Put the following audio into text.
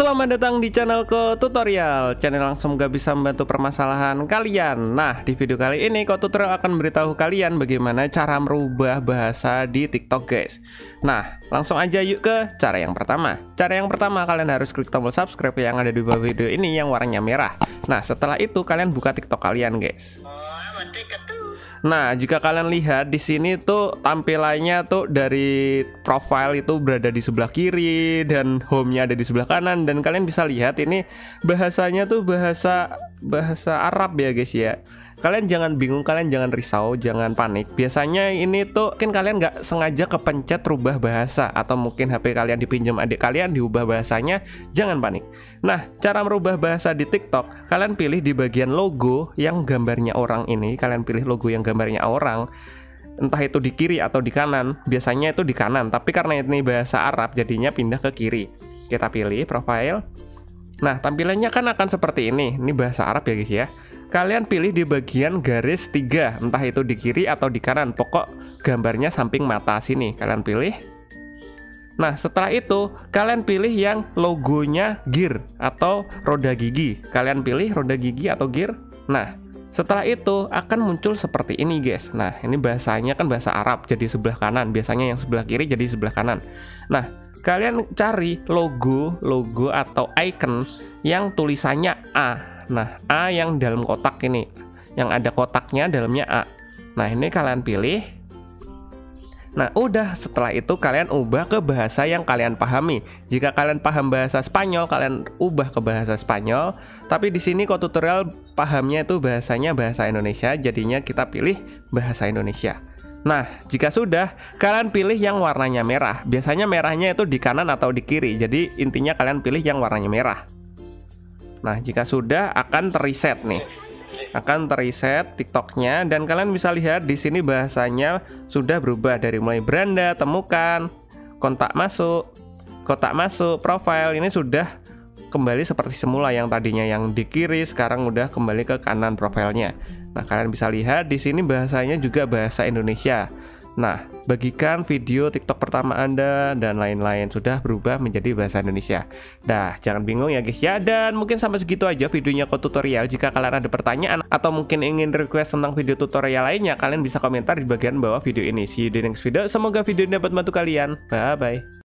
Selamat datang di channelku tutorial, channel yang semoga bisa membantu permasalahan kalian. Nah, di video kali ini Ko Tutorial akan memberitahu kalian bagaimana cara merubah bahasa di TikTok, guys. Nah, langsung aja yuk ke cara yang pertama. Cara yang pertama, kalian harus klik tombol subscribe yang ada di bawah video ini yang warnanya merah. Nah, setelah itu kalian buka TikTok kalian, guys. Nah, jika kalian lihat di sini tuh tampilannya tuh dari profile itu berada di sebelah kiri dan home-nya ada di sebelah kanan, dan kalian bisa lihat ini bahasanya tuh bahasa Arab ya, guys ya. Kalian jangan bingung, kalian jangan risau, jangan panik. Biasanya ini tuh mungkin kalian nggak sengaja kepencet rubah bahasa, atau mungkin HP kalian dipinjam adik kalian diubah bahasanya. Jangan panik. Nah, cara merubah bahasa di TikTok, kalian pilih di bagian logo yang gambarnya orang ini. Kalian pilih logo yang gambarnya orang, entah itu di kiri atau di kanan. Biasanya itu di kanan, tapi karena ini bahasa Arab jadinya pindah ke kiri. Kita pilih profile. Nah, tampilannya kan akan seperti ini. Ini bahasa Arab ya, guys ya. Kalian pilih di bagian garis 3, entah itu di kiri atau di kanan. Pokok gambarnya samping mata sini kalian pilih. Nah, setelah itu kalian pilih yang logonya gear atau roda gigi. Kalian pilih roda gigi atau gear. Nah, setelah itu akan muncul seperti ini, guys. Nah, ini bahasanya kan bahasa Arab, jadi sebelah kanan. Biasanya yang sebelah kiri jadi sebelah kanan. Nah, kalian cari logo atau icon yang tulisannya A. Nah, A yang dalam kotak ini, yang ada kotaknya dalamnya A. Nah, ini kalian pilih. Nah, udah, setelah itu kalian ubah ke bahasa yang kalian pahami. Jika kalian paham bahasa Spanyol, kalian ubah ke bahasa Spanyol. Tapi di sini Ko Tutorial pahamnya itu bahasanya bahasa Indonesia, jadinya kita pilih bahasa Indonesia. Nah, jika sudah, kalian pilih yang warnanya merah. Biasanya merahnya itu di kanan atau di kiri. Jadi intinya kalian pilih yang warnanya merah. Nah, jika sudah akan reset nih. Akan reset TikToknya, dan kalian bisa lihat di sini bahasanya sudah berubah dari mulai beranda, temukan, kontak masuk, kotak masuk, profile. Ini sudah kembali seperti semula, yang tadinya yang di kiri sekarang udah kembali ke kanan profilnya. Nah, kalian bisa lihat di sini bahasanya juga bahasa Indonesia. Nah, bagikan video TikTok pertama Anda dan lain-lain sudah berubah menjadi bahasa Indonesia. Dah, jangan bingung ya, guys ya. Dan mungkin sampai segitu aja videonya Ko Tutorial. Jika kalian ada pertanyaan atau mungkin ingin request tentang video tutorial lainnya, kalian bisa komentar di bagian bawah video ini. See you di next video. Semoga video ini dapat membantu kalian. Bye bye.